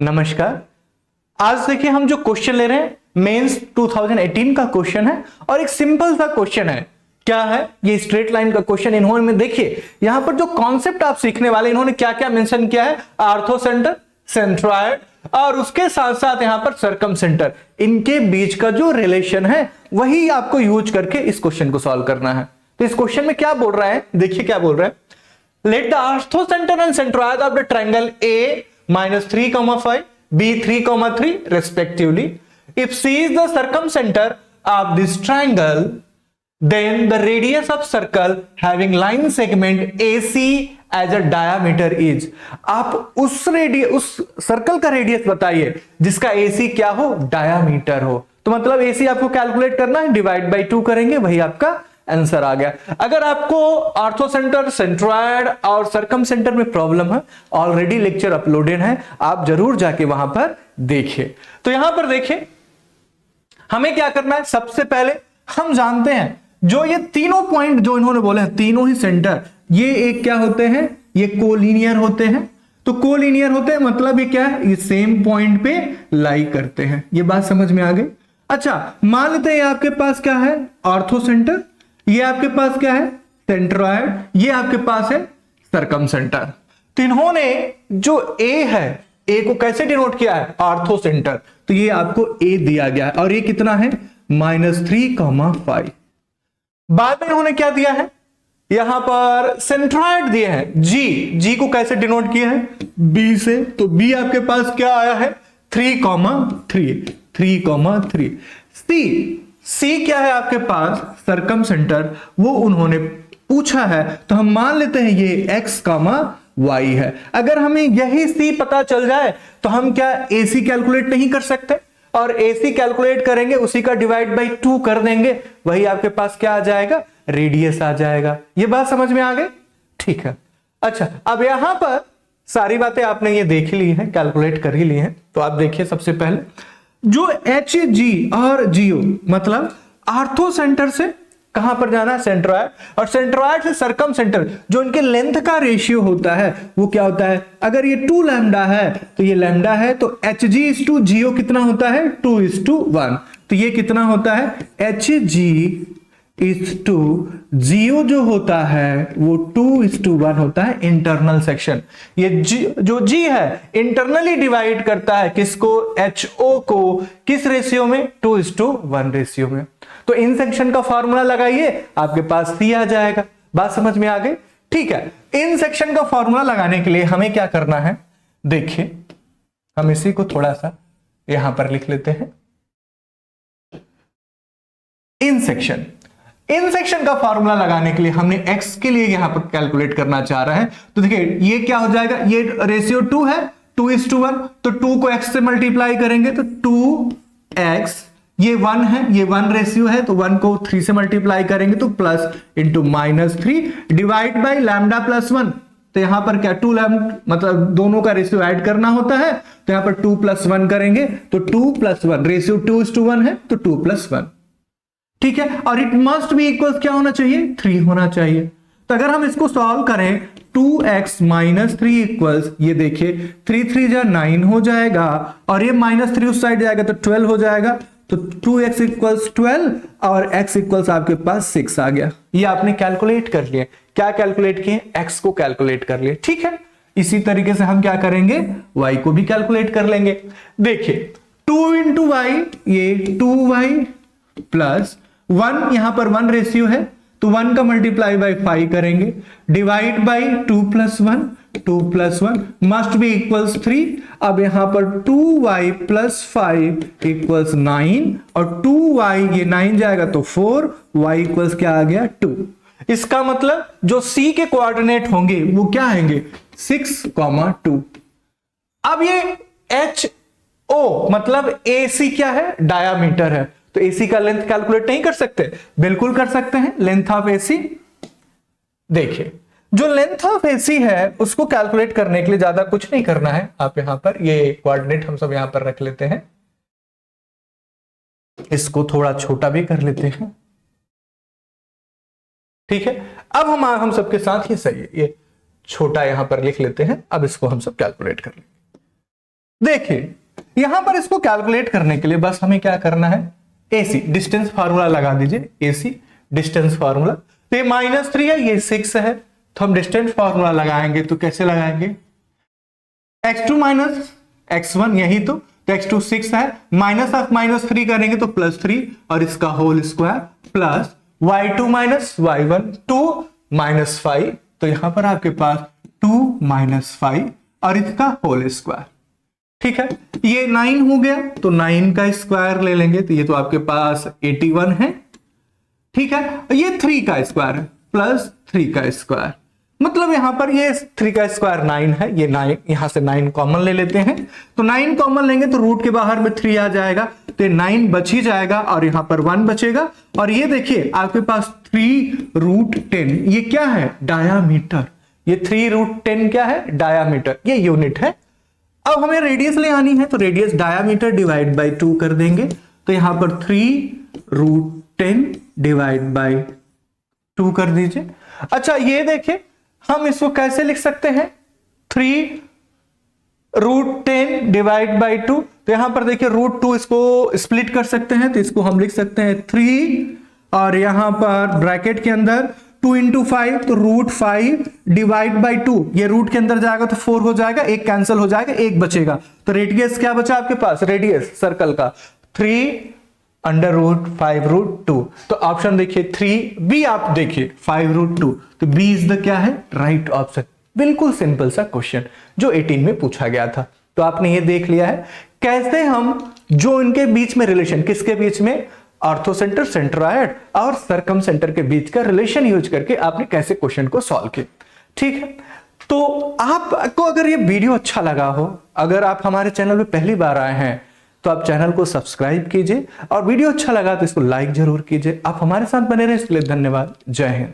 नमस्कार। आज देखिए हम जो क्वेश्चन ले रहे हैं मेंस 2018 का क्वेश्चन है और एक सिंपल सा क्वेश्चन है। क्या है ये? स्ट्रेट लाइन का क्वेश्चन। इन्होंने देखिए यहां पर जो कॉन्सेप्ट आप सीखने वाले, इन्होंने क्या क्या मेंशन किया है? आर्थो सेंटर, सेंट्रॉयड और उसके साथ साथ यहां पर सर्कम सेंटर, इनके बीच का जो रिलेशन है वही आपको यूज करके इस क्वेश्चन को सॉल्व करना है। तो इस क्वेश्चन में क्या बोल रहा है, देखिए क्या बोल रहा है। Let the ortho centre and centroid of the triangle A -3, 5, B 3, 3 respectively. If C is the circumcenter of this triangle, then the radius of circle having line segment AC as a diameter is. आप उस circle का radius बताइए जिसका AC क्या हो? Diameter हो। तो मतलब AC आपको कैलकुलेट करना है, डिवाइड बाई 2 करेंगे, वही आपका आंसर आ गया। अगर आपको आर्थो सेंटर, सेंट्रॉयड और सर्कम सेंटर में प्रॉब्लम है, ऑलरेडी लेक्चर अपलोडेड है, आप जरूर जाके वहां पर देखिए। तो यहां पर देखिए हमें क्या करना है। सबसे पहले हम जानते हैं जो ये तीनों पॉइंट जो इन्होंने बोले हैं, तीनों ही सेंटर, ये एक क्या होते हैं? ये कोलिनियर होते हैं। तो कोलिनियर होते हैं मतलब ये क्या है? ये सेम पॉइंट पे लाई करते हैं। ये बात समझ में आ गई? अच्छा, मान लेते हैं आपके पास क्या है? आर्थो सेंटर, ये आपके पास क्या है? सेंट्रॉयड, ये आपके पास है सर्कम सेंटर। तो इन्होंने जो A है, A को कैसे डिनोट किया है? Ortho centre. तो ये आपको A दिया गया है और ये कितना है? -3, 5। बाद में इन्होंने क्या दिया है? यहां पर सेंट्रॉयड दिए हैं G को कैसे डिनोट किया है? B से। तो B आपके पास क्या आया है? 3, 3, 3। C क्या है आपके पास? सर्कम सेंटर, वो उन्होंने पूछा है। तो हम मान लेते हैं ये x, y है। अगर हमें यही C पता चल जाए तो हम क्या AC कैलकुलेट नहीं कर सकते? और AC कैलकुलेट करेंगे, उसी का डिवाइड बाई 2 कर देंगे, वही आपके पास क्या आ जाएगा? रेडियस आ जाएगा। ये बात समझ में आ गई? ठीक है। अच्छा, अब यहां पर सारी बातें आपने ये देख ली है, कैलकुलेट कर ही ली है। तो आप देखिए सबसे पहले जो HG और GO मतलब आर्थो सेंटर से कहां पर जाना है? सेंट्रॉयड, और सेंट्रॉयड से सर्कम सेंटर, जो इनके लेंथ का रेशियो होता है वो क्या होता है? अगर ये 2 लैम्डा है तो ये लैम्डा है, तो HG/GO कितना होता है? 2:1। तो ये कितना होता है? HG/GO जो होता है वो 2:1 होता है इंटरनल सेक्शन। ये जो G है इंटरनली डिवाइड करता है किसको? HO को। किस रेशियो में? 2:1 रेशियो में। तो इन सेक्शन का फॉर्मूला लगाइए, आपके पास C आ जाएगा। बात समझ में आ गई? ठीक है। इन सेक्शन का फॉर्मूला लगाने के लिए हमें क्या करना है? देखिए हम इसी को थोड़ा सा यहां पर लिख लेते हैं। इन सेक्शन का फॉर्मूला लगाने के लिए हमने x के लिए यहां पर कैलकुलेट करना चाह रहे हैं। तो देखिए ये क्या हो जाएगा? ये रेशियो 2 है, 2:1। तो 2 को x से मल्टीप्लाई करेंगे तो 2x, ये 1 है, ये 1 रेशियो है, तो 1 को 3 से मल्टीप्लाई करेंगे तो plus into -3 divide by lambda plus 1। तो यहां पर क्या 2 लैम्डा मतलब दोनों का रेशियो ऐड करना होता है, तो यहां पर 2 + 1 करेंगे तो 2 + 1, रेशियो 2:1 है तो 2 + 1। ठीक है। और इट मस्ट बी इक्वल क्या होना चाहिए? 3 होना चाहिए। तो अगर हम इसको सॉल्व करें 2x - 3 इक्वल्स, ये देखिए 3 3 जा 9 हो जाएगा और ये -3 उस साइड जाएगा तो 12 हो जाएगा। तो 2x = 12 और x = आपके पास 6 आ गया। ये आपने कैलकुलेट कर लिया। क्या कैलकुलेट किए? x को कैलकुलेट कर लिए। ठीक है। इसी तरीके से हम क्या करेंगे? y को भी कैलकुलेट कर लेंगे। देखिए 2 × y, ये 2y प्लस 1, यहां पर 1 रेशियो है तो 1 का मल्टीप्लाई बाई 5 करेंगे, divide by 2 + 1, 2 + 1 must be equals 3। अब यहां पर 2y + 5 = 9 और 2y, ये 9 जाएगा तो 4, y = क्या आ गया? 2। इसका मतलब जो C के कोऑर्डिनेट होंगे वो क्या आएंगे? 6, 2। अब ये HO मतलब AC क्या है? डायामीटर है। तो AC का लेंथ कैलकुलेट नहीं कर सकते? बिल्कुल कर सकते हैं। लेंथ ऑफ AC, देखिए जो लेंथ ऑफ AC है उसको कैलकुलेट करने के लिए ज्यादा कुछ नहीं करना है। आप यहां पर ये कोऑर्डिनेट हम सब यहां पर रख लेते हैं, इसको थोड़ा छोटा भी कर लेते हैं। ठीक है। अब हम सबके साथ ये सही है, ये छोटा यहां पर लिख लेते हैं। अब इसको हम सब कैलकुलेट कर लेंगे। देखिए यहां पर इसको कैलकुलेट करने के लिए बस हमें क्या करना है, एसी डिस्टेंस फार्मूला लगा दीजिए, एसी डिस्टेंस फार्मूला। तो ये -3 है, ये 6 है, तो हम डिस्टेंस फार्मूला लगाएंगे तो कैसे लगाएंगे, x2 माइनस x1 यही तो x2 6 है, माइनस ऑफ -3 करेंगे तो +3 और इसका whole square plus y2 minus y1 2 minus 5, तो यहां पर आपके पास 2 माइनस 5 और इसका होल स्क्वायर। ठीक है, ये 9 हो गया तो 9 का स्क्वायर ले लेंगे तो ये तो आपके पास 81 है। ठीक है, ये 3 का स्क्वायर है प्लस 3 का स्क्वायर, मतलब यहां पर ये 3 का स्क्वायर 9 है, ये 9 यहां से 9 कॉमन ले लेते हैं, तो 9 कॉमन लेंगे तो रूट के बाहर में 3 आ जाएगा, तो 9 बच ही जाएगा और यहां पर 1 बचेगा। और ये देखिए आपके पास 3√10, ये क्या है, डायामीटर, ये 3√10 क्या है, डायामीटर, ये यूनिट है। अब हमें रेडियस ले आनी है तो रेडियस डायामीटर डिवाइड बाय 2 कर देंगे, तो यहां पर 3√10 डिवाइड बाय 2 कर दीजिए। अच्छा ये देखिए हम इसको कैसे लिख सकते हैं, 3√10 डिवाइड बाय 2, तो यहां पर देखिए √2 इसको स्प्लिट कर सकते हैं, तो इसको हम लिख सकते हैं 3 और यहां पर ब्रैकेट के अंदर 2 × 5, तो √5 डिवाइड बाय 2, ये रूट के अंदर जाएगा तो 4 हो जाएगा, एक कैंसिल हो जाएगा, एक बचेगा, तो रेडियस क्या बचा आपके पास, रेडियस सर्कल का 3√5√2, तो ऑप्शन देखिए 3B, आप देखिए 5√2, तो B इज द क्या है, राइट ऑप्शन। बिल्कुल सिंपल सा क्वेश्चन जो 18 में पूछा गया था। तो आपने ये देख लिया है कैसे हम जो इनके बीच में रिलेशन, किसके बीच में, ऑर्थो सेंटर, सेंट्रॉयड और सरकम सेंटर के बीच का रिलेशन यूज करके आपने कैसे क्वेश्चन को सॉल्व किया। ठीक है, तो आपको अगर ये वीडियो अच्छा लगा हो, अगर आप हमारे चैनल पे पहली बार आए हैं तो आप चैनल को सब्सक्राइब कीजिए और वीडियो अच्छा लगा तो इसको लाइक जरूर कीजिए। आप हमारे साथ बने रहे इसके लिए धन्यवाद। जय हिंद।